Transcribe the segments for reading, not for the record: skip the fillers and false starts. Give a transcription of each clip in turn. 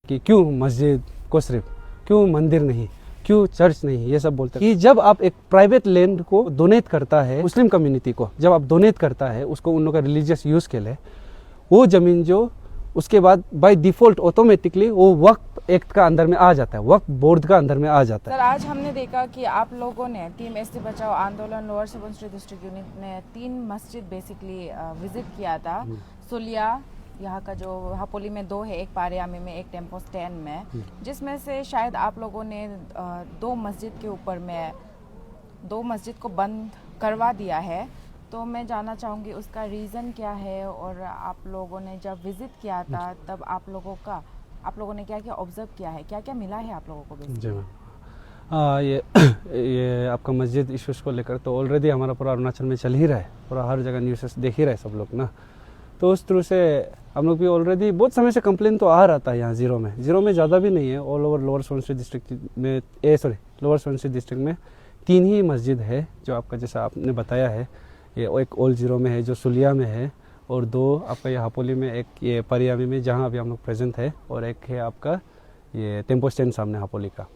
कि क्यों मस्जिद को सिर्फ, क्यों मंदिर नहीं, क्यों चर्च नहीं, ये सब बोलते हैं कि जब आप एक प्राइवेट लैंड को डोनेट करता है मुस्लिम कम्युनिटी को, जब आप डोनेट करता है उसको उन लोगों का रिलीजियस यूज़ के लिए, वो ज़मीन जो उसके बाद बाय डिफ़ॉल्ट ऑटोमेटिकली वो वक्फ एक्ट का अंदर में आ जाता है, वक्फ बोर्ड का अंदर में आ जाता है। सर, आज हमने देखा कि आप लोगों ने टीम एसटी बचाओ आंदोलन लोअर सुबनसिरी डिस्ट्रिक्ट यूनिट ने 3 मस्जिद बेसिकली विजिट किया था। सुलिया यहाँ का जो हापोली में 2 है, एक पारियामी में, एक टेम्पो स्टैंड में, जिसमें से शायद आप लोगों ने 2 मस्जिद के ऊपर में 2 मस्जिद को बंद करवा दिया है। तो मैं जानना चाहूँगी उसका रीज़न क्या है, और आप लोगों ने जब विज़िट किया था तब आप लोगों ने क्या क्या ऑब्जर्व किया है, क्या क्या मिला है आप लोगों को? जी मैम, ये आपका मस्जिद इश्यूज़ को लेकर तो ऑलरेडी हमारा पूरा अरुणाचल में चल ही रहा है, पूरा हर जगह न्यूज़ देख ही रहे सब लोग ना। तो उस तरह से हम लोग भी ऑलरेडी बहुत समय से कंप्लेन तो आ रहा था यहाँ ज़ीरो में ज़्यादा भी नहीं है। All over lower Subansiri district में लोअर सुबनसिरी डिस्ट्रिक्ट में 3 ही मस्जिद है जो आपका जैसा आपने बताया है। ये एक ओल्ड ज़ीरो में है जो सुलिया में है, और 2 आपका ये हापोली में, एक ये परियामी में जहाँ अभी हम लोग प्रेजेंट है, और एक है आपका ये टेम्पो स्टैंड सामने हापोली का।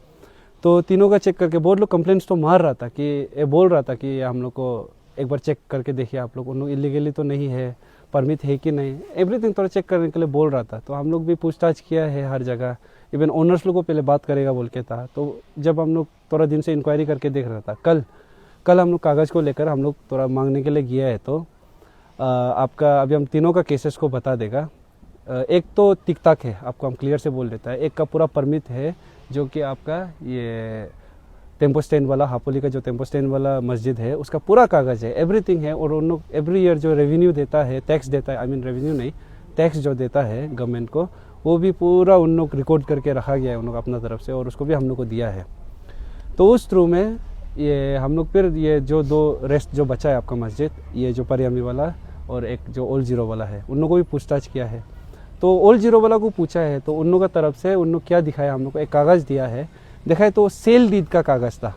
तो तीनों का चेक करके बहुत लोग कंप्लेंट्स तो मार रहा था कि ये बोल रहा था कि हम लोग को एक बार चेक करके देखिए आप लोग, उन लोग इलीगली तो नहीं है, परमिट है कि नहीं, एवरीथिंग थोड़ा चेक करने के लिए बोल रहा था। तो हम लोग भी पूछताछ किया है हर जगह, इवन ओनर्स लोग को पहले बात करेगा बोल के था। तो जब हम लोग थोड़ा दिन से इंक्वायरी करके देख रहा था, कल हम लोग कागज़ को लेकर हम लोग थोड़ा मांगने के लिए गया है। तो आपका अभी हम तीनों का केसेस को बता देगा। एक तो टिक टाक है, आपको हम क्लियर से बोल देता है। एक का पूरा परमिट है जो कि आपका ये टेम्पो स्टैंड वाला, हापोली का जो टेम्पो स्टैंड वाला मस्जिद है उसका पूरा कागज़ है, एवरीथिंग है। और उन लोग एवरी ईयर जो रेवेन्यू देता है, टैक्स देता है, आई मीन रेवेन्यू नहीं, टैक्स जो देता है गवर्नमेंट को, वो भी पूरा उन लोग रिकॉर्ड करके रखा गया है उन लोग अपना तरफ से, और उसको भी हम लोग को दिया है। तो उस थ्रू में ये हम लोग फिर ये जो 2 रेस्ट जो बचा है आपका मस्जिद, ये जो परियामी वाला और एक जो ओल्ड ज़ीरो वाला है, उन लोगों को भी पूछताछ किया है। तो ओल्ड ज़ीरो वाला को पूछा है तो उन लोगों की तरफ से उन लोग क्या दिखाया, हम लोग को एक कागज़ दिया है, देखा है तो सेल डीड का कागज़ था।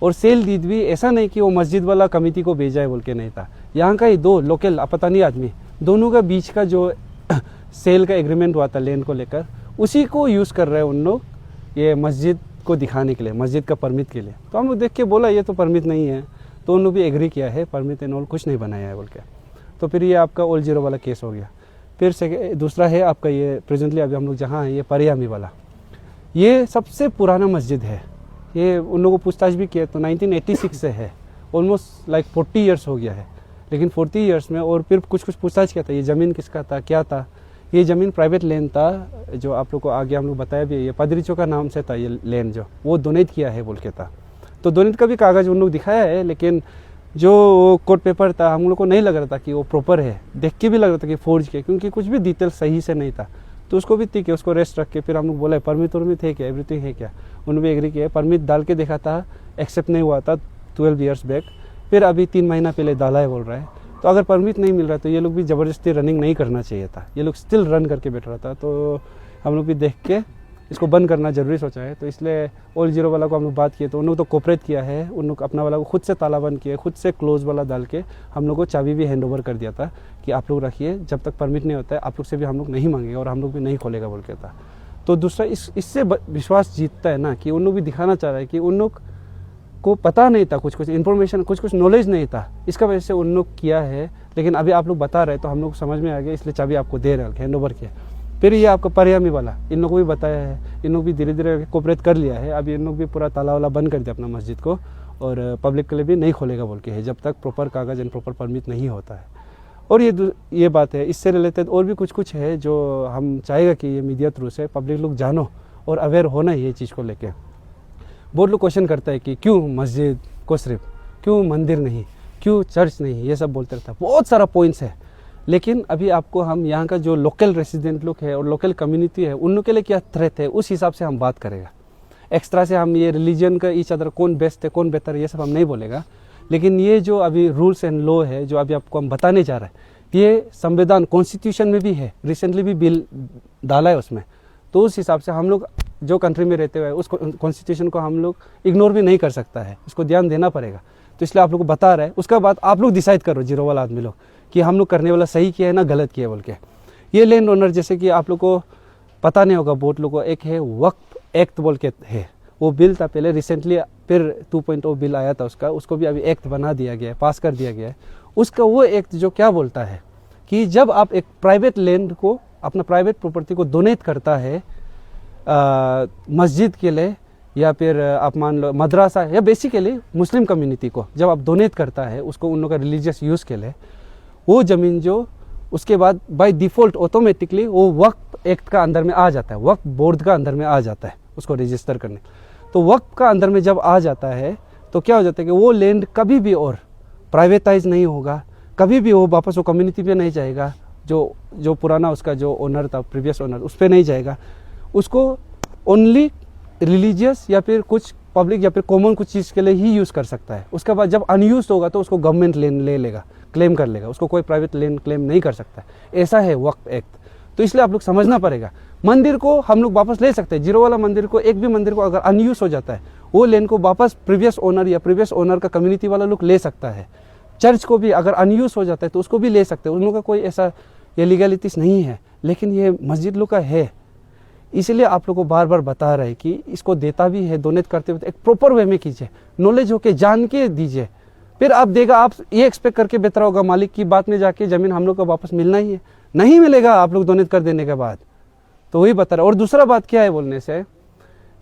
और सेल डीड भी ऐसा नहीं कि वो मस्जिद वाला कमेटी को भेजा है बोल के नहीं था, यहाँ का ही 2 लोकल आपतानी आदमी, दोनों का बीच का जो सेल का एग्रीमेंट हुआ था लैंड को लेकर, उसी को यूज़ कर रहे हैं उन लोग ये मस्जिद को दिखाने के लिए, मस्जिद का परमिट के लिए। तो हम लोग देख के बोला ये तो परमिट नहीं है, तो उन लोग भी एग्री किया है, परमिट एंड ऑल कुछ नहीं बनाया है बोल के। तो फिर ये आपका ओल्ड ज़ीरो वाला केस हो गया। फिर दूसरा है आपका ये प्रेजेंटली अभी हम लोग जहाँ हैं ये परियामी वाला, ये सबसे पुराना मस्जिद है। ये उन लोगों को पूछताछ भी किया तो 1986 से है, ऑलमोस्ट लाइक 40 ईयर्स हो गया है। लेकिन 40 ईयर्स में और फिर कुछ पूछताछ किया था, ये ज़मीन किसका था, क्या था। ये ज़मीन प्राइवेट लैंड था, जो आप लोग को आगे हम लोग बताया भी, ये पदरीचो का नाम से था ये लैंड, जो वो डोनेट किया है बोल के था। तो डोनेट का भी कागज़ उन लोग दिखाया है, लेकिन जो कोर्ट पेपर था हम लोग को नहीं लग रहा था कि वो प्रॉपर है, देख के भी लग रहा था कि फोर्ज के, क्योंकि कुछ भी डिटेल सही से नहीं था। तो उसको भी ठीक है, उसको रेस्ट रख के फिर हम लोग बोला परमिट है क्या, एवरीथिंग है क्या, उन्होंने भी एग्री किया। परमिट डाल के देखा था, एक्सेप्ट नहीं हुआ था 12 ईयर्स बैक, फिर अभी 3 महीना पहले डाला है बोल रहा है। तो अगर परमिट नहीं मिल रहा तो ये लोग भी ज़बरदस्ती रनिंग नहीं करना चाहिए था, ये लोग स्टिल रन करके बैठ रहा था। तो हम लोग भी देख के इसको बंद करना ज़रूरी सोचा है। तो इसलिए ओल्ड ज़ीरो वाला को हम लोग बात किए तो उन लोग तो कोऑपरेट किया है, उन लोग अपना वाला को खुद से ताला बंद किया, खुद से क्लोज वाला डाल के हम लोग को चाबी भी हैंड ओवर कर दिया था कि आप लोग रखिए, जब तक परमिट नहीं होता है आप लोग से भी हम लोग नहीं मांगेंगे और हम लोग भी नहीं खोलेगा बोल के था। तो दूसरा इससे विश्वास जीतता है ना कि उन लोग भी दिखाना चाह रहा है कि उन लोग को पता नहीं था, कुछ इन्फॉर्मेशन, कुछ नॉलेज नहीं था, इसका वजह से उन लोग किया है। लेकिन अभी आप लोग बता रहे तो हम लोग समझ में आ गया, इसलिए चाबी आपको दे रहे हैं, हैंड ओवर किया। फिर ये आपका परियामी वाला, इन लोगों को भी बताया है, इन लोग भी धीरे धीरे कोऑपरेट कर लिया है। अभी इन लोग भी पूरा ताला वाला बंद कर दिया अपना मस्जिद को, और पब्लिक के लिए भी नहीं खोलेगा बोल के है, जब तक प्रॉपर कागज़ एंड प्रॉपर परमिट नहीं होता है। और ये बात है, इससे रिलेटेड और भी कुछ है जो हम चाहेगा कि ये मीडिया थ्रू से पब्लिक लोग जानो और अवेयर होना है ये चीज़ को लेके। बहुत लोग क्वेश्चन करता है कि क्यों मस्जिद को सिर्फ, क्यों मंदिर नहीं, क्यों चर्च नहीं, ये सब बोलते रहता है। बहुत सारा पॉइंट्स है, लेकिन अभी आपको हम यहाँ का जो लोकल रेसिडेंट लोग है और लोकल कम्युनिटी है उन लोग के लिए क्या थ्रेट है उस हिसाब से हम बात करेगा। एक्स्ट्रा से हम ये रिलीजन का ईच अदर कौन बेस्ट है कौन बेहतर है ये सब हम नहीं बोलेगा। लेकिन ये जो अभी रूल्स एंड लॉ है जो अभी आपको हम बताने जा रहे हैं, ये संविधान कॉन्स्टिट्यूशन में भी है, रिसेंटली भी बिल डाला है उसमें। तो उस हिसाब से हम लोग जो कंट्री में रहते हुए उस कॉन्स्टिट्यूशन को हम लोग इग्नोर भी नहीं कर सकता है, उसको ध्यान देना पड़ेगा। तो इसलिए आप लोग को बता रहे हैं, उसका बाद आप लोग डिसाइड करो ज़ीरो वाला आदमी लोग कि हम लोग करने वाला सही किया है ना गलत किया बोल के। ये लैंड ओनर जैसे कि आप लोग को पता नहीं होगा बहुत लोगों को, एक है वक्फ एक्ट बोल के है, वो बिल था पहले, रिसेंटली फिर 2.0 बिल आया था उसका, उसको भी अभी एक्ट बना दिया गया है, पास कर दिया गया है। उसका वो एक्ट जो क्या बोलता है कि जब आप एक प्राइवेट लैंड को, अपना प्राइवेट प्रॉपर्टी को डोनेट करता है मस्जिद के लिए, या फिर आप मान लो मदरसा, या बेसिकली मुस्लिम कम्युनिटी को जब आप डोनेट करता है उसको उन लोगों का रिलीजियस यूज़ के लिए, वो ज़मीन जो उसके बाद बाय डिफ़ॉल्ट ऑटोमेटिकली वो वक्फ एक्ट का अंदर में आ जाता है, वक्फ बोर्ड का अंदर में आ जाता है उसको रजिस्टर करने। तो वक्फ का अंदर में जब आ जाता है तो क्या हो जाता है कि वो लैंड कभी भी और प्राइवेटाइज नहीं होगा, कभी भी वो वापस वो कम्युनिटी पे नहीं जाएगा, जो पुराना उसका जो ओनर था, प्रीवियस ओनर, उस पर नहीं जाएगा। उसको ओनली रिलीजियस या फिर कुछ पब्लिक या फिर कॉमन कुछ चीज़ के लिए ही यूज़ कर सकता है। उसके बाद जब अनयूज होगा तो उसको गवर्नमेंट ले लेगा, क्लेम कर लेगा, उसको कोई प्राइवेट लैंड क्लेम नहीं कर सकता। ऐसा है वक्फ एक्ट। तो इसलिए आप लोग समझना पड़ेगा, मंदिर को हम लोग वापस ले सकते हैं, जीरो वाला मंदिर को, एक भी मंदिर को अगर अनयूज हो जाता है वो लैंड को वापस प्रीवियस ओनर या प्रीवियस ओनर का कम्युनिटी वाला लोग ले सकता है। चर्च को भी अगर अनयूज हो जाता है तो उसको भी ले सकते हैं, उन लोगों का कोई ऐसा ये लीगलिटीज नहीं है। लेकिन ये मस्जिद लोग का है, इसलिए आप लोग को बार बार बता रहे हैं कि इसको देता भी है, डोनेट करते हुए एक प्रॉपर वे में कीजिए, नॉलेज होके जान के दीजिए, फिर आप देगा। आप ये एक्सपेक्ट करके बेहतर होगा मालिक की बात में जाके ज़मीन हम लोग को वापस मिलना ही है, नहीं मिलेगा आप लोग डोनेट कर देने के बाद। तो वही बता रहा है। और दूसरा बात क्या है बोलने से,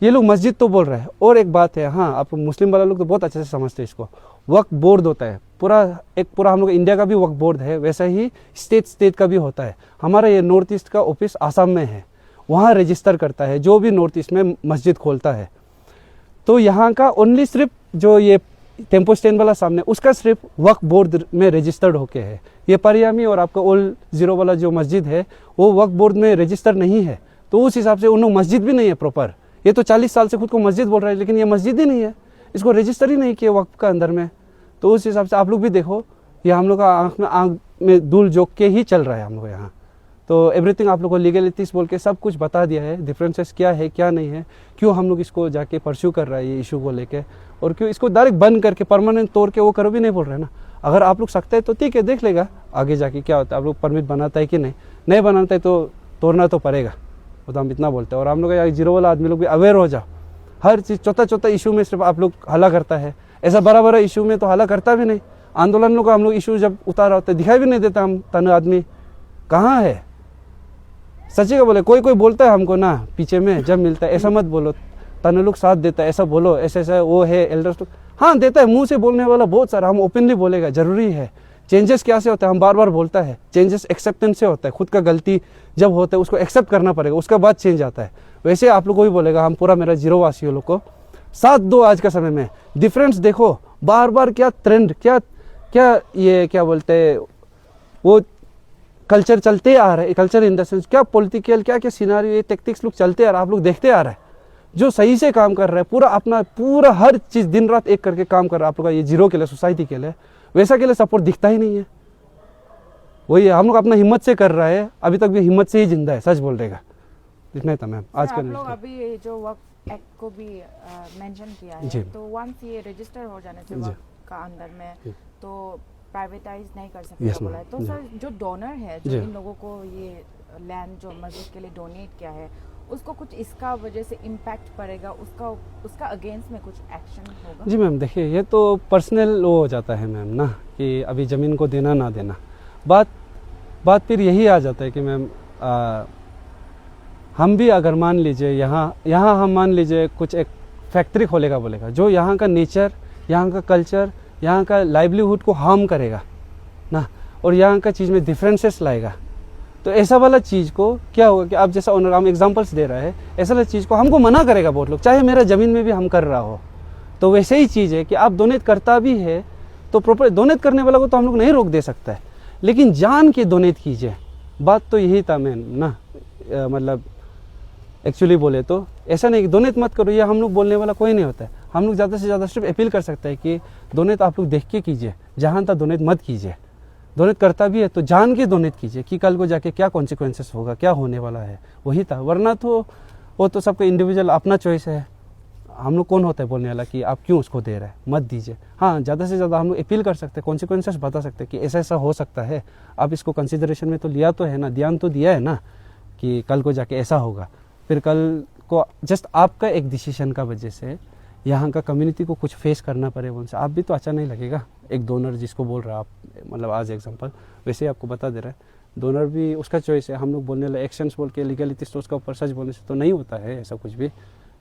ये लोग मस्जिद तो बोल रहे हैं, और एक बात है, हाँ आप मुस्लिम वाला लोग तो बहुत अच्छे से समझते हैं इसको, वक्फ बोर्ड होता है पूरा हम लोग इंडिया का भी वक्फ बोर्ड है, वैसा ही स्टेट का भी होता है। हमारा ये नॉर्थ ईस्ट का ऑफिस आसाम में है, वहाँ रजिस्टर करता है जो भी नॉर्थ ईस्ट में मस्जिद खोलता है। तो यहाँ का ओनली सिर्फ जो ये टेम्पो स्टैंड वाला सामने, उसका सिर्फ वक्फ बोर्ड में रजिस्टर्ड होके है। ये परियामी और आपका ओल्ड जीरो वाला जो मस्जिद है वो वक्फ बोर्ड में रजिस्टर नहीं है, तो उस हिसाब से उन लोग मस्जिद भी नहीं है प्रॉपर। ये तो 40 साल से खुद को मस्जिद बोल रहा है, लेकिन ये मस्जिद ही नहीं है, इसको रजिस्टर ही नहीं किया वक्फ का अंदर में। तो उस हिसाब से आप लोग भी देखो, ये हम लोग का आँख में धूल झोंक के ही चल रहा है हम लोग यहाँ। तो एवरीथिंग आप लोग को लीगलिटीज बोल के सब कुछ बता दिया है, डिफरेंसेस क्या है क्या नहीं है, क्यों हम लोग इसको जाके परस्यू कर रहा है ये इशू को लेके, और क्यों इसको डायरेक्ट बंद करके परमानेंट तोड़ के वो करो भी नहीं बोल रहे हैं ना। अगर आप लोग सकते हैं तो ठीक है, देख लेगा आगे जाके क्या होता है, आप लोग परमिट बनाता है कि नहीं बनाता है तो तोड़ना तो पड़ेगा, वो तो हम इतना बोलते हैं। और हम लोग जीरो वाला आदमी लोग भी अवेयर हो जाओ, हर चीज़ छोटा इशू में सिर्फ आप लोग हला करता है, ऐसा बड़ा इशू में तो हला करता भी नहीं। आंदोलन लोग हम लोग इशू जब उतारा होता है दिखाई भी नहीं देता, हम तन आदमी कहाँ है, सच्ची का बोले। कोई बोलता है हमको ना पीछे में जब मिलता है, ऐसा मत बोलो, तन लोग साथ देता है, ऐसा बोलो, ऐसा वो है एल्डर्स लोग, हाँ देता है, मुंह से बोलने वाला बहुत सारा, हम ओपनली बोलेगा, जरूरी है। चेंजेस क्या से होता है, हम बार बार बोलता है, चेंजेस एक्सेप्टेंस से होता है, खुद का गलती जब होता है उसको एक्सेप्ट करना पड़ेगा, उसका बाद चेंज आता है। वैसे आप लोग को भी बोलेगा, हम पूरा मेरा जीरो वासियों लोग को साथ दो। आज का समय में डिफरेंस देखो, बार बार क्या ट्रेंड, क्या ये क्या बोलते हैं वो कल्चर चलते आ रहा है, कल्चर इन द सेंस क्या पॉलिटिकल क्या सिनारियो, ये टेक्टिक्स लोग चलते आ रहा है, आप लोग देखते आ रहा है। जो सही से काम कर रहा है, पूरा हर चीज़ दिन रात एक करके काम कर रहा है आप लोग का, ये जीरो के लिए, सोसाइटी के लिए, वैसा के लिए सपोर्ट दिखता ही नहीं है। वही हम लोग अपना हिम्मत से कर रहा है, अभी तक भी हिम्मत से ही जिंदा है, सच बोल रहेगा। इतना ही था मैम आज का। आप लोग अभी जो वक्फ एक्ट को भी मेंशन किया है, तो वंस ये रजिस्टर हो जाने से वक्फ का अंदर में तो प्राइवेटाइज नहीं कर सकते बोला है। तो सर जो डोनर है, जो इन लोगों को ये लैंड जो मस्जिद के लिए डोनेट किया है, उसको कुछ इसका वजह से इम्पैक्ट पड़ेगा, उसका अगेंस्ट में कुछ एक्शन होगा? जी मैम देखिए, ये तो पर्सनल वो हो जाता है मैम ना, कि अभी ज़मीन को देना ना देना, बात फिर यही आ जाता है कि मैम हम भी अगर मान लीजिए यहाँ हम मान लीजिए कुछ एक फैक्ट्री खोलेगा बोलेगा, जो यहाँ का नेचर, यहाँ का कल्चर, यहाँ का लाइवलीहुड को हार्म करेगा ना, और यहाँ का चीज़ में डिफरेंसेस लाएगा, तो ऐसा वाला चीज़ को क्या होगा कि आप जैसा ओनर, हम एग्जांपल्स दे रहा है, ऐसा वाला चीज़ को हमको मना करेगा बहुत लोग, चाहे मेरा ज़मीन में भी हम कर रहा हो। तो वैसे ही चीज़ है कि आप डोनेट करता भी है तो प्रॉपर डोनेट करने वाला को तो हम लोग नहीं रोक दे सकता है, लेकिन जान के डोनेट कीजिए। बात तो यही था मैम ना, मतलब एक्चुअली बोले तो ऐसा नहीं कि डोनेट मत करो, ये हम लोग बोलने वाला कोई नहीं होता है। हम लोग ज़्यादा से ज़्यादा सिर्फ अपील कर सकते हैं कि डोनेट आप लोग देख के कीजिए, जहाँ तक डोनेट मत कीजिए। डोनेट करता भी है तो जान के डोनेट कीजिए कि कल को जाके क्या कॉन्सिक्वेंसेस होगा, क्या होने वाला है, वही था। वरना तो वो तो सबका इंडिविजुअल अपना चॉइस है, हम लोग कौन होता है बोलने वाला कि आप क्यों उसको दे रहे हैं, मत दीजिए। हाँ ज़्यादा से ज़्यादा हम लोग अपील कर सकते हैं, कॉन्सिक्वेंसेस बता सकते हैं कि ऐसा ऐसा हो सकता है, आप इसको कंसिडरेशन में तो लिया तो है ना, ध्यान तो दिया है ना, कि कल को जाके ऐसा होगा, फिर कल को जस्ट आपका एक डिसीजन का वजह से यहाँ का कम्युनिटी को कुछ फेस करना पड़े, उनसे आप भी तो अच्छा नहीं लगेगा। एक डोनर जिसको बोल रहा है आप, मतलब आज एग्जांपल वैसे ही आपको बता दे रहा है, डोनर भी उसका चॉइस है। हम लोग बोलने लगे एक्शंस बोल के लीगलिटीज तो उसका ऊपर सच बोलने से तो नहीं होता है ऐसा कुछ भी,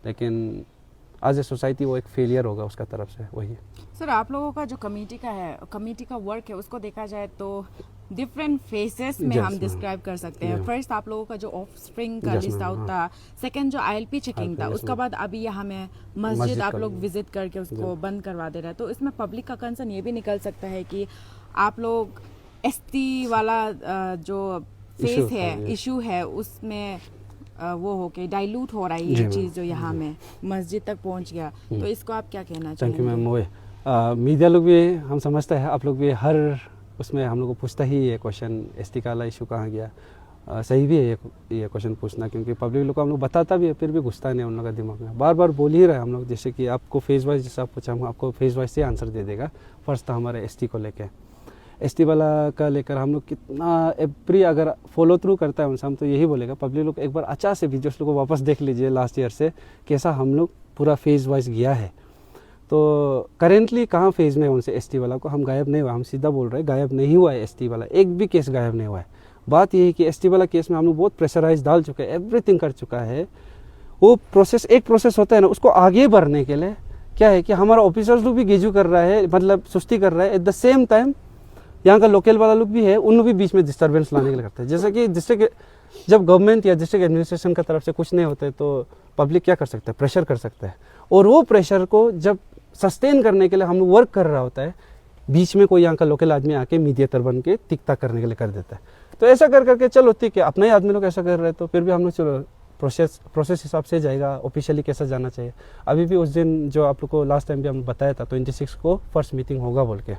लेकिन आज ए सोसाइटी वो एक फेलियर होगा उसका तरफ से। वही सर, आप लोगों का जो कमेटी का वर्क है उसको देखा जाए तो डिफरेंट फेसेस में हम डिस्क्राइब कर सकते हैं। फर्स्ट आप लोगों का जो ऑफ स्प्रिंग का लिस्ट आउट था, सेकंड जो आईएलपी चेकिंग था, उसके बाद अभी यहाँ में मस्जिद आप लोग विजिट करके उसको बंद करवा दे रहे हैं। तो इसमें पब्लिक का कंसर्न ये भी निकल सकता है कि आप लोग एसटी वाला जो फेस है, इशू है, उसमें वो हो के डाइल्यूट हो रहा है ये चीज़ जो यहाँ में मस्जिद तक पहुँच गया। तो इसको आप क्या कहना चाहेंगे? Thank you ma'am. वो मीडिया लोग भी हम समझते हैं, आप लोग भी हर उसमें हम लोग को पूछता ही ये क्वेश्चन, एसटी का इशू कहाँ गया। सही भी है ये क्वेश्चन पूछना, क्योंकि पब्लिक लोग को हम लोग बताता भी है, फिर भी घुसता नहीं उन लोग का दिमाग में। बार बार बोल ही रहे हम लोग, जैसे कि आपको फेज वाइज जैसा आप पूछा, हम आपको फेज वाइज से आंसर दे देगा। फर्स्ट था हमारे एसटी को लेके, एसटी वाला का लेकर हम लोग कितना एवरी अगर फॉलो थ्रू करता है उनसे, हम तो यही बोलेगा पब्लिक लोग एक बार अच्छा से वीडियोस लोग को वापस देख लीजिए लास्ट ईयर से कैसा हम लोग पूरा फेज वाइज गया है। तो करेंटली कहाँ फेज में है उनसे एसटी वाला को, हम गायब नहीं हुआ, हम सीधा बोल रहे हैं गायब नहीं हुआ है एसटी वाला, एक भी केस गायब नहीं हुआ है। बात यही कि एसटी वाला केस में हम लोग बहुत प्रेशराइज डाल चुके हैं, एवरीथिंग कर चुका है। वो प्रोसेस एक प्रोसेस होता है ना, उसको आगे बढ़ने के लिए क्या है कि हमारा ऑफिसर्स लोग भी गेजू कर रहा है, मतलब सुस्ती कर रहा है। एट द सेम टाइम यहाँ का लोकल वाला लोग भी है, उन लोग भी बीच में डिस्टर्बेंस लाने के लिए करते हैं। जैसे कि डिस्ट्रिक्ट जब गवर्नमेंट या डिस्ट्रिक्ट एडमिनिस्ट्रेशन की तरफ से कुछ नहीं होते तो पब्लिक क्या कर सकता है, प्रेशर कर सकता है। और वो प्रेशर को जब सस्टेन करने के लिए हम लोग वर्क कर रहा होता है, बीच में कोई यहाँ का लोकल आदमी आके मीडिएटर बन के तिकता करने के लिए कर देता है। तो ऐसा कर करके चलो ठीक है, अपना ही आदमी लोग ऐसा कर रहे हैं तो फिर भी हम लोग चलो प्रोसेस हिसाब से जाएगा, ऑफिशियली कैसा जाना चाहिए। अभी भी उस दिन जो आप लोग को लास्ट टाइम भी हमने बताया था 26 को फर्स्ट मीटिंग होगा बोल के,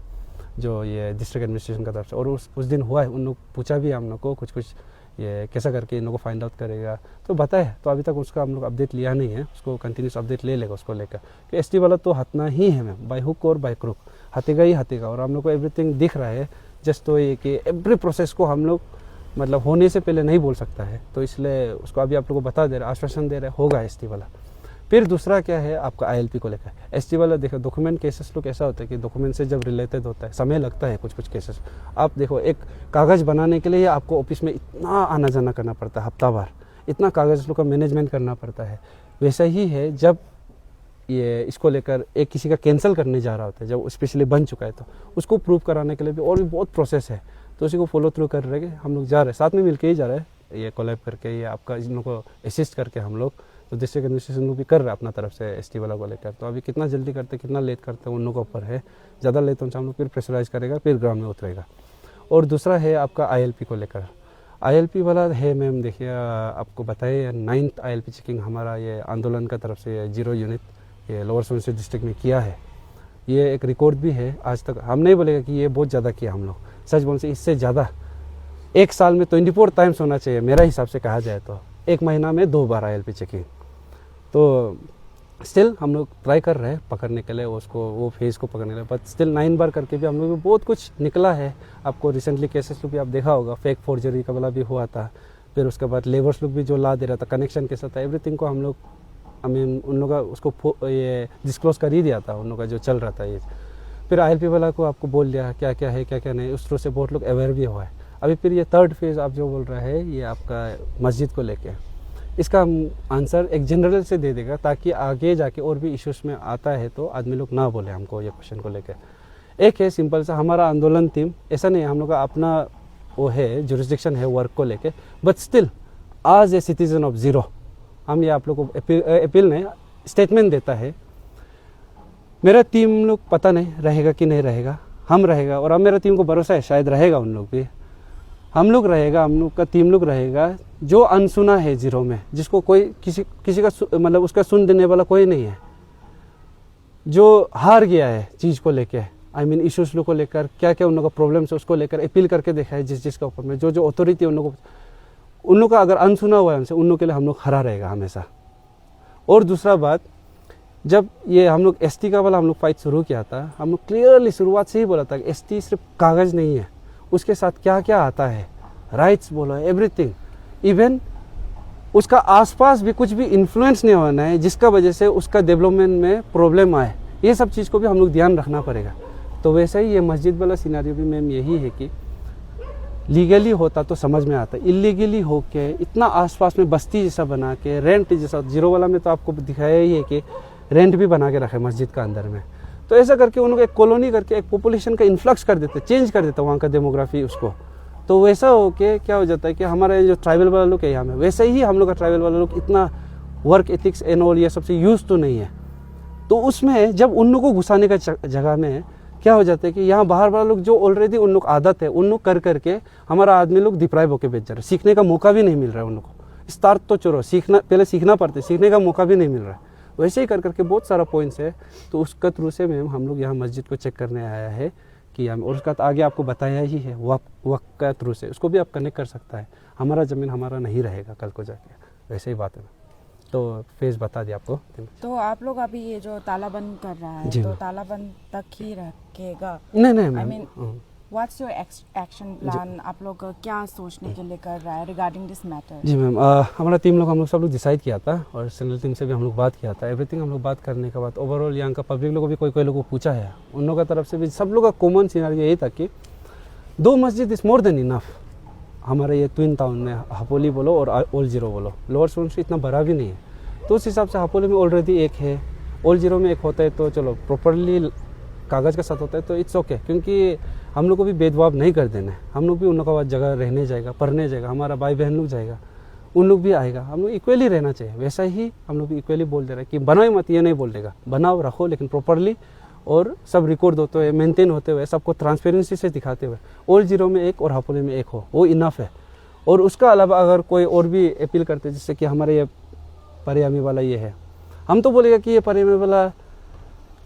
जो ये डिस्ट्रिक्ट एडमिनिस्ट्रेशन का तरफ से, और उस दिन हुआ है। उन लोग पूछा भी हम लोग को कुछ ये कैसा करके इन लोगों को फाइंड आउट करेगा, तो बताए। तो अभी तक उसका हम लोग अपडेट लिया नहीं है, उसको कंटिन्यूस अपडेट ले लेगा उसको लेकर कि एसटी वाला तो हतना ही है मैम, बाय हुक और बाय क्रुक हतेगा ही हतेगा। और हम लोग को एवरीथिंग दिख रहा है, जस्ट तो ये कि एवरी प्रोसेस को हम लोग मतलब होने से पहले नहीं बोल सकता है, तो इसलिए उसको अभी आप लोग को बता दे रहे, आश्वासन दे रहे होगा एसटी वाला। फिर दूसरा क्या है आपका आईएलपी को लेकर, एसटी वाला देखो डॉक्यूमेंट केसेस लोग ऐसा होता है कि डॉक्यूमेंट से जब रिलेटेड होता है समय लगता है कुछ केसेस। आप देखो एक कागज़ बनाने के लिए आपको ऑफिस में इतना आना जाना करना पड़ता है, हफ्ता भर इतना कागज़ लोग का मैनेजमेंट करना पड़ता है। वैसा ही है जब ये इसको लेकर एक किसी का कैंसिल करने जा रहा होता है, जब स्पेशली बन चुका है तो उसको प्रूव कराने के लिए भी और भी बहुत प्रोसेस है। तो उसी को फॉलो थ्रू कर रहे हैं, हम लोग जा रहे हैं, साथ में मिलके ही जा रहे हैं, ये कोलैब करके, ये आपका इन लोगों को असिस्ट करके हम लोग। तो डिस्ट्रिक्ट एडमिनिस्ट्रेशन लोग भी कर रहे हैं अपना तरफ से एसटी वाला को लेकर। तो अभी कितना जल्दी करते कितना लेट करते हैं उन लोगों के ऊपर है, ज़्यादा लेट होने से हम लोग फिर प्रेशराइज करेगा, फिर ग्राउंड में उतरेगा। और दूसरा है आपका आईएलपी को लेकर, आईएलपी वाला है मैम देखिए आपको बताइए 9th आईएलपी चेकिंग हमारा ये आंदोलन का तरफ से 0 यूनिट ये लोअर सुबनसिरी डिस्ट्रिक्ट में किया है। ये एक रिकॉर्ड भी है, आज तक हम नहीं बोलेगा कि ये बहुत ज़्यादा किया हम लोग, सच बोलने से इससे ज़्यादा एक साल में 24 टाइम्स होना चाहिए मेरा हिसाब से कहा जाए तो, एक महीना में 2 बार आईएलपी चेकिंग। तो स्टिल हम लोग ट्राई कर रहे हैं पकड़ने के लिए उसको, वो फेज को पकड़ने के लिए, बट स्टिल 9 बार करके भी हम लोग को बहुत कुछ निकला है। आपको रिसेंटली केसेस लोग भी आप देखा होगा, फेक फोर्जरी का वाला भी हुआ था, फिर उसके बाद लेबर्स लोग भी जो ला दे रहा था, कनेक्शन के साथ एवरीथिंग को हम लोग उन लोगों का उसको ये डिस्क्लोज कर ही दिया था उन लोगों का जो चल रहा था ये। फिर आईएलपी वाला को आपको बोल दिया क्या क्या है क्या क्या नहीं, उस तरह से बहुत लोग अवेयर भी हुआ है। अभी फिर ये 3rd फेज़ आप जो बोल रहे हैं ये आपका मस्जिद को लेके, इसका आंसर एक जनरल से दे देगा ताकि आगे जाके और भी इश्यूज में आता है तो आदमी लोग ना बोले हमको ये क्वेश्चन को लेकर। एक है सिंपल सा हमारा आंदोलन टीम, ऐसा नहीं है हम लोग का अपना वो है जुरिस्डिक्शन है वर्क को लेके, बट स्टिल आज ए सिटीजन ऑफ ज़ीरो हम ये आप लोग को अपील नहीं स्टेटमेंट देता है। मेरा टीम लोग पता नहीं रहेगा कि नहीं रहेगा, हम रहेगा, और अब मेरा टीम को भरोसा है शायद रहेगा उन लोग भी, हम लोग रहेगा, हम लोग का टीम लोग रहेगा जो अनसुना है ज़ीरो में, जिसको कोई किसी का मतलब उसका सुन देने वाला कोई नहीं है, जो हार गया है चीज़ को लेके, आई मीन इश्यूज लोग को लेकर क्या क्या उन लोगों का प्रॉब्लम्स है उसको लेकर अपील करके देखा है जिस का ऊपर में जो अथॉरिटी उन लोगों का अगर अनसुना हुआ है उनसे, उन लोगों के लिए हम लोग खड़ा रहेगा हमेशा। और दूसरा बात, जब ये हम लोग एसटी का वाला हम लोग फाइट शुरू किया था, हम लोग क्लियरली शुरुआत से ही बोला था कि एसटी सिर्फ कागज़ नहीं है, उसके साथ क्या क्या आता है, राइट्स बोलो एवरीथिंग, इवन उसका आसपास भी कुछ भी इन्फ्लुएंस नहीं होना है जिसका वजह से उसका डेवलपमेंट में प्रॉब्लम आए। ये सब चीज़ को भी हम लोग ध्यान रखना पड़ेगा। तो वैसे ही ये मस्जिद वाला सिनेरियो भी मैम यही है कि लीगली होता तो समझ में आता, इलीगली होके इतना आसपास में बस्ती जैसा बना के रेंट जैसा, जीरो वाला में तो आपको दिखाया ही है कि रेंट भी बना के रखे मस्जिद का अंदर में। तो ऐसा करके उन लोग एक कॉलोनी करके एक पॉपुलेशन का इन्फ्लक्स कर देते, चेंज कर देते वहाँ का डेमोग्राफी उसको। तो वैसा हो के क्या हो जाता है कि हमारे जो ट्राइबल वाला लोग है यहाँ में, वैसे ही हम लोग का ट्राइबल वाला लोग इतना वर्क एथिक्स एंड ऑल ये सबसे यूज तो नहीं है। तो उसमें जब उन लोग को घुसाने का जगह में क्या हो जाता है कि यहाँ बाहर वाला लोग जो ऑलरेडी उन लोग आदत है उन लोग कर करके हमारा आदमी लोग डिप्राइव होकर बेच जा रहे हैं। सीखने का मौका भी नहीं मिल रहा है उन लोग को। स्टार्ट तो चलो सीखना, पहले सीखना पड़ता, सीखने का मौका भी नहीं मिल रहा है। वैसे ही कर करके बहुत सारा पॉइंट्स है। तो उसका थ्रू से मैम हम लोग यहाँ मस्जिद को चेक करने आया है कि हम, और उसका आगे आपको बताया ही है वक्त का थ्रू से, उसको भी आप कनेक्ट कर सकता है। हमारा ज़मीन हमारा नहीं रहेगा कल को जाके, वैसे ही बात है। तो फेज बता दिया आपको। तो आप लोग अभी ये जो ताला बंद कर रहा है तो ताला बंद तक ही रखेगा? नहीं I mean what's your action plan? आप लोग क्या सोचने के लिए कर रहा है रिगार्डिंग दिस मैटर? जी मैम, हमारा टीम लोग हम लोग सब लोग डिसाइड किया था और सेंट्रल टीम से भी हम लोग बात किया था। एवरीथिंग हम लोग बात करने के बाद ओवरऑल यहाँ का पब्लिक लोगों को भी कोई लोगों को पूछा है, उन लोगों की तरफ से भी सब लोग का कॉमन सिनेरियो यही था कि 2 मस्जिद इज़ मोर देन इनफ। हमारे ये ट्विन टाउन में हापोली बोलो और ओल्ड जीरो बोलो, लोअर सुबनसिरी इतना बड़ा भी नहीं है। तो उस हिसाब से हापोली में ऑलरेडी एक है, ओल्ड जीरो में एक होता है, तो चलो प्रॉपरली कागज़ के साथ होता है तो इट्स ओके। क्योंकि हम लोग को भी भेदभाव नहीं कर देना है, हम लोग भी उन लोग का जगह रहने जाएगा, पढ़ने जाएगा, हमारा भाई बहन लोग जाएगा, उन लोग भी आएगा, हम लोग इक्वली रहना चाहिए। वैसा ही हम लोग भी इक्वली बोल दे रहे हैं कि बनाओ मत, ये नहीं बोल देगा, बनाओ रखो लेकिन प्रॉपरली, और सब रिकॉर्ड होते हुए मेंटेन होते हुए सबको ट्रांसपेरेंसी से दिखाते हुए ओल्ड जीरो में एक और हापोली में एक हो, वो इनफ है। और उसका अलावा अगर कोई और भी अपील करते हैं, जैसे कि हमारे ये परियामी वाला ये है, हम तो बोलेगा कि ये परियामी वाला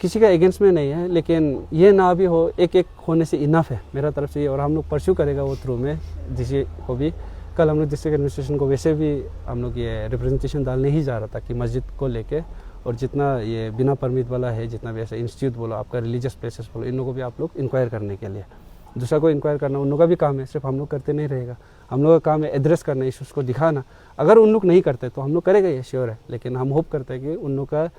किसी का अगेंस्ट में नहीं है, लेकिन ये ना भी हो, एक एक होने से इनफ है मेरा तरफ से ये। और हम लोग परस्यू करेगा वो थ्रू में जिसे को भी। कल हम लोग डिस्ट्रिक्ट एडमिनिस्ट्रेशन को वैसे भी हम लोग ये रिप्रेजेंटेशन डालने ही जा रहा था कि मस्जिद को लेके, और जितना ये बिना परमिट वाला है, जितना भी ऐसे इंस्टीट्यूट बोलो, आपका रिलीजियस प्लेसेस बोलो, इन लोगों को भी आप लोग इंक्वायर करने के लिए, दूसरा को इंक्वायर करना उन लोगों का भी काम है, सिर्फ हम लोग करते नहीं रहेगा। हम लोग का काम है एड्रेस करना, इश्यूज़ को दिखाना। अगर उन लोग नहीं करते तो हम लोग करेगा, ये श्योर है, लेकिन हम होप करते हैं कि उन लोग का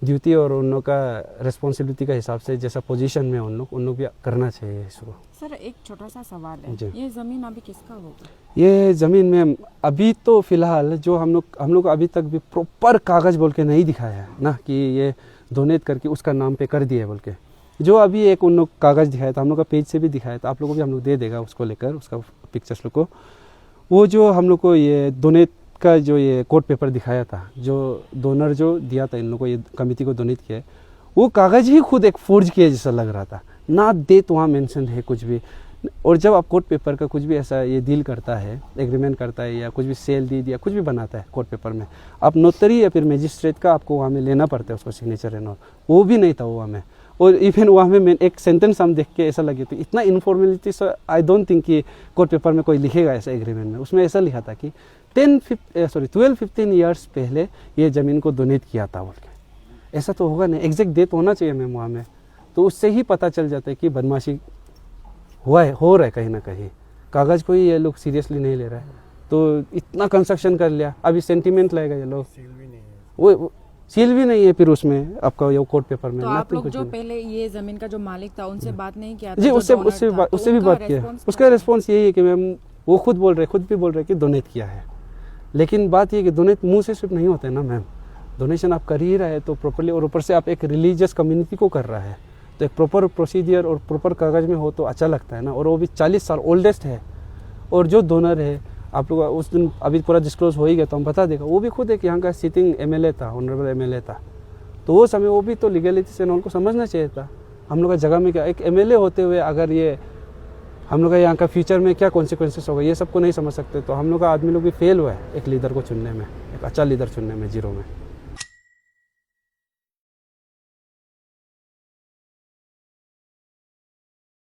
ड्यूटी और उन लोग का रिस्पॉन्सिबिलिटी का हिसाब से जैसा पोजीशन में उन लोग भी करना चाहिए इसको। सर एक छोटा सा सवाल है, ये ज़मीन अभी किसका होगा? ये ज़मीन में अभी तो फ़िलहाल जो हम लोग अभी तक भी प्रॉपर कागज़ बोल के नहीं दिखाया है ना कि ये डोनेट करके उसका नाम पे कर दिया है बोल के। जो अभी एक उन लोग कागज़ दिखाया था, हम लोग का पेज से भी दिखाया था, आप लोगों को भी हम लोग दे देगा उसको लेकर, उसका पिक्चर्स लोग को। वो जो हम लोग को ये डोनेट का जो ये कोर्ट पेपर दिखाया था, जो डोनर जो दिया था इन लोग को, ये कमेटी को डोनेट किया है, वो कागज़ ही खुद एक फोर्ज किया जैसा लग रहा था ना, डेट वहाँ मेंशन है कुछ भी। और जब आप कोर्ट पेपर का कुछ भी ऐसा ये डील करता है, एग्रीमेंट करता है या कुछ भी सेल डीड या कुछ भी बनाता है कोर्ट पेपर में, आप नोटरी या फिर मजिस्ट्रेट का आपको वहाँ में लेना पड़ता है उसको सिग्नेचर एंड ऑल। वो भी नहीं था वहाँ में। और इवन वहाँ में एक सेंटेंस हम देख के ऐसा लगे तो इतना इनफॉर्मेलिटी, सो आई डोंट थिंक कि कोर्ट पेपर में कोई लिखेगा ऐसा एग्रीमेंट में। उसमें ऐसा लिखा था कि 12-15 ईयर्स पहले ये ज़मीन को डोनेट किया था बोल के। ऐसा तो होगा नहीं, एग्जैक्ट डेट होना चाहिए मैम वहाँ में, तो उससे ही पता चल जाता है कि बदमाशी हो रहा है कहीं ना कहीं। कागज़ को ही ये लोग सीरियसली नहीं ले रहा है, तो इतना कंस्ट्रक्शन कर लिया, अभी सेंटीमेंट लगेगा ये लोग, वो सील भी नहीं है फिर उसमें आपका ये कोर्ट पेपर में। तो आप लोग जो पहले ये जमीन का जो मालिक था उनसे बात नहीं किया था? जी, उससे भी बात किया। उसका रिस्पॉन्स यही है कि मैम वो खुद भी बोल रहे कि डोनेट किया है, लेकिन बात ये कि डोनेट मुंह से सिर्फ नहीं होता है ना मैम, डोनेशन आप कर ही रहे हैं तो प्रॉपरली, और ऊपर से आप एक रिलीजियस कम्युनिटी को कर रहा है तो एक प्रॉपर प्रोसीजर और प्रॉपर कागज़ में हो तो अच्छा लगता है ना। और वो भी 40 साल ओल्डेस्ट है, और जो डोनर है आप लोग उस दिन अभी पूरा डिस्क्लोज हो ही गया तो हम बता देगा, वो भी खुद एक यहाँ का सिटिंग एमएलए था, ऑनरेबल एमएलए था, तो वो समय वो भी तो लीगलिटी से उनको समझना चाहिए था। हम लोग का जगह में क्या एक एमएलए होते हुए अगर ये हम लोग का यहाँ का फ्यूचर में क्या कॉन्सिक्वेंसेस होगा ये सबको नहीं समझ सकते, तो हम लोग का आदमी लोग भी फेल हुआ है एक लीडर को चुनने में, एक अच्छा लीडर चुनने में जीरो में।